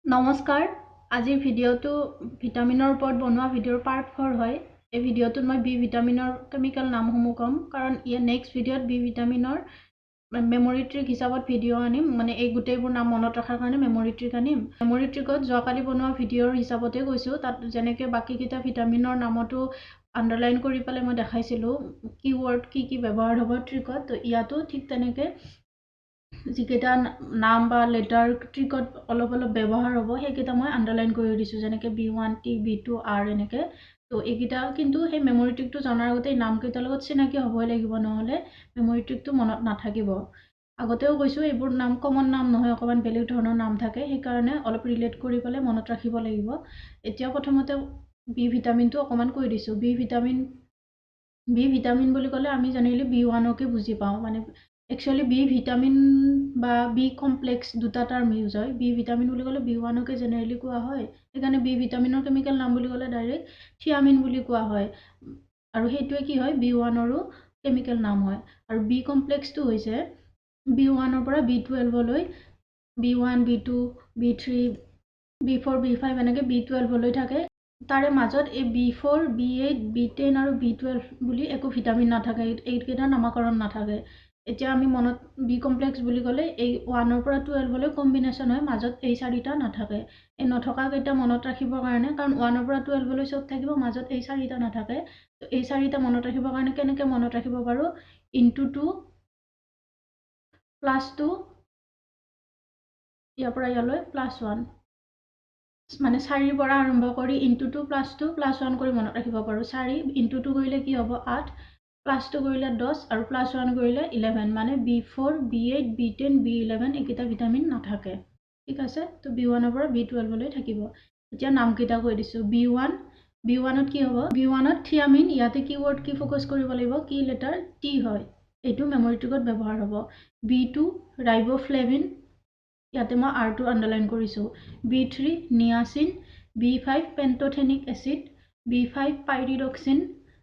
নমস্কাৰ আজিৰ ভিডিঅটো ভিটামিনৰ ওপৰত বনোৱা ভিডিঅৰ পাৰ্ট 4 হয় এই ভিডিঅটোত মই বি ভিটামিনৰ কেমিক্যাল নামসমূহ কম কাৰণ ইয়া নেক্সট ভিডিঅত বি ভিটামিনৰ মেমৰি ট্ৰিক হিচাপত ভিডিঅ আনিম মানে এই গুটেইবোৰ নাম মনত ৰাখাৰ কাৰণে মেমৰি ট্ৰিক আনিম মেমৰি ট্ৰিকত যোৱাকালি বনোৱা ভিডিঅৰ হিচাপতে কৈছো তাত যেনেকৈ বাকি কিটা ভিটামিনৰ নামটো আন্ডাৰলাইন কৰি পালে মই দেখাইছিলো কিৱৰ্ড কি ব্যৱহাৰ হ'ব ট্ৰিকত তো ইয়াতো ঠিক তেনেকৈ যিকেইটা নাম বা লেটাৰ ট্ৰিকত অলপ ব্যৱহাৰ হ'ব সেইকেইটা মই আন্ডাৰলাইন কৰি দিছোঁ যেনেকৈ B1 T B2 R এনেকৈ তো এইকেইটা কিন্তু সেই মেমৰি ট্ৰিকটো জনাৰ আগতে এই নামকেইটাৰ লগত চিনাকি হ'বই লাগিব নহ'লে মেমৰি ট্ৰিকটো মনত নাথাকিব আগতেও কৈছোঁ এইবোৰ নাম কমন নাম নহয় অকণমান বেলেগ ধৰণৰ নাম থাকে সেইকাৰণে অলপ ৰিলেট কৰি পেলাই মনত ৰাখিব লাগিব এতিয়া প্ৰথমতে বি ভিটামিনটো অকণমান কৈ দিছোঁ বি ভিটামিন বুলি ক'লে আমি জেনেৰেলি B1কে বুজি পাওঁ মানে একচুৱেলি বি ভিটামিন বা বি কমপ্লেক্স দুটা টাৰ্ম ইউজ হয় বি ভিটামিন বুলি ক'লে B1কে জেনেৰেলি কোৱা হয় সেইকাৰণে বি ভিটামিনৰ কেমিক্যাল নাম বুলি ক'লে ডাইৰেক্ট থিয়ামিন বুলি কোৱা হয় আৰু সেইটোৱে কি হয় B1ৰো কেমিক্যাল নাম হয় আৰু বি কমপ্লেক্সটো হৈছে B1ৰ পৰা B12 লৈ B1 B2 B3 B4 B5 এনেকৈ B12 লৈ থাকে তাৰে মাজত এই B4 B8 B10 আৰু B12 বুলি একো ভিটামিন নাথাকে এইকেইটা নামকৰণ নাথাকে এতিয়া আমি মনত বি কমপ্লেক্স বুলি ক'লে এই 1ৰ পৰা 12 লৈ কম্বিনেশ্যন হয় মাজত এই চাৰিটা নাথাকে এই নথকা কেইটা মনত ৰাখিবৰ কাৰণে কাৰণ 1ৰ পৰা 12 লৈ সব থাকিব মাজত এই চাৰিটা নাথাকে তো এই চাৰিটা মনত ৰাখিবৰ কাৰণে কেনেকৈ মনত ৰাখিব পাৰো ইনটু 2 প্লাস 2 ইয়াৰ পৰা ইয়ালৈ প্লাস 1 মানে 4ৰ পৰা আৰম্ভ কৰি ইনটু 2 প্লাস 2 প্লাস 1 কৰি মনত ৰাখিব পাৰো 4 ইনটু 2 কৰিলে কি হ'ব 8 প্লাস 2 কৰিলে 10 আৰু প্লাস 1 কৰিলে 11 মানে B4 B8 B10 B11 এইকেইটা ভিটামিন নাথাকে ঠিক আছে তো B1ৰ পৰা B12 লৈ থাকিব এতিয়া নামকেইটা কৈ দিছোঁ B1ত কি হ'ব B1ত থিয়ামিন ইয়াতে কিৱৰ্ড কি ফোকাস কৰিব লাগিব কি লেটাৰ T হয় এইটো মেমৰি ট্ৰিকত ব্যৱহাৰ হ'ব B2 ৰাইবোফ্লেভিন ইয়াতে মই R2 আন্ডাৰলাইন কৰিছোঁ B3 niacin B5 pantothenic acid B5 pyridoxine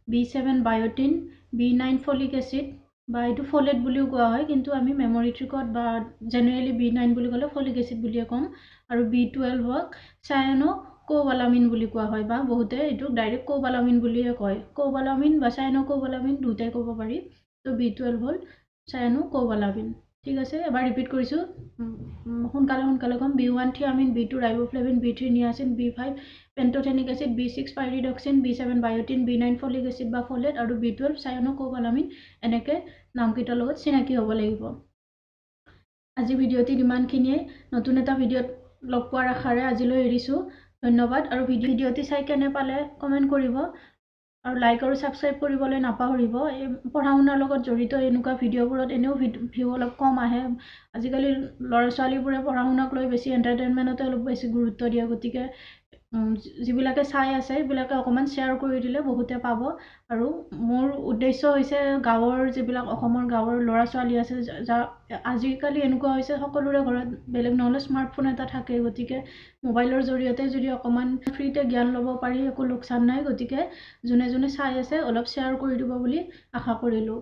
B7 বায়োটিন B9 folic acid বা এইটো ফলেট বুলিও কোৱা হয় কিন্তু আমি মেমৰি ট্ৰিকত বা জেনেৰেলি B9 বুলি ক'লে ফলিক এচিড বুলিয়ে ক'ম আৰু B12 হওক চায়ানো কোবালামিন বুলি কোৱা হয় বা বহুতে এইটো ডাইৰেক্ট কোবালামিন বুলিয়ে কয় কোবালামিন বা চায়ানো কোবালামিন দুটাই ক'ব পাৰি তো B12 হ'ল চায়ানো কোবালামিন ঠিক আছে এবাৰ ৰিপিট কৰিছোঁ সোনকালে কম B1 thiamine B2 riboflavin B3 niacin B5 pantothenic acid B6 pyridoxine B7 বায়োটিন B9 folic acid বা ফলেট আৰু B12 চায়ানো কোবালামিন এনেকৈ নামকেইটাৰ লগত চিনাকি হ'ব লাগিব আজি ভিডিঅ'টি ইমানখিনিয়ে নতুন এটা ভিডিঅ'ত লগ পোৱাৰ আশাৰে আজিলৈ এৰিছোঁ ধন্যবাদ আৰু ভিডিঅ'টি চাই কেনে পালে কমেণ্ট কৰিব আৰু লাইক আৰু সাবস্ক্ৰাইব কৰিবলৈ নাপাহৰিব এই পঢ়া শুনাৰ লগত জড়িত এনেকুৱা ভিডিঅ'বোৰত এনেও ভিউ অলপ কম আহে আজিকালি ল'ৰা ছোৱালীবোৰে পঢ়া শুনাক লৈ বেছি এণ্টাৰটেইনমেণ্টতে অলপ বেছি গুৰুত্ব দিয়ে গতিকে যিবিলাকে চাই আছে সেইবিলাকে অকণমান শ্বেয়াৰ কৰি দিলে বহুতে পাব আৰু মোৰ উদ্দেশ্য হৈছে গাঁৱৰ যিবিলাক অসমৰ গাঁৱৰ ল'ৰা ছোৱালী আছে আজিকালি এনেকুৱা হৈছে সকলোৰে ঘৰত বেলেগ নহ'লে স্মাৰ্টফোন এটা থাকে গতিকে মোবাইলৰ জৰিয়তে যদি অকণমান ফ্ৰীতে জ্ঞান ল'ব পাৰি একো লোকচান নাই গতিকে যোনে চাই আছে অলপ শ্বেয়াৰ কৰি দিব বুলি আশা কৰিলোঁ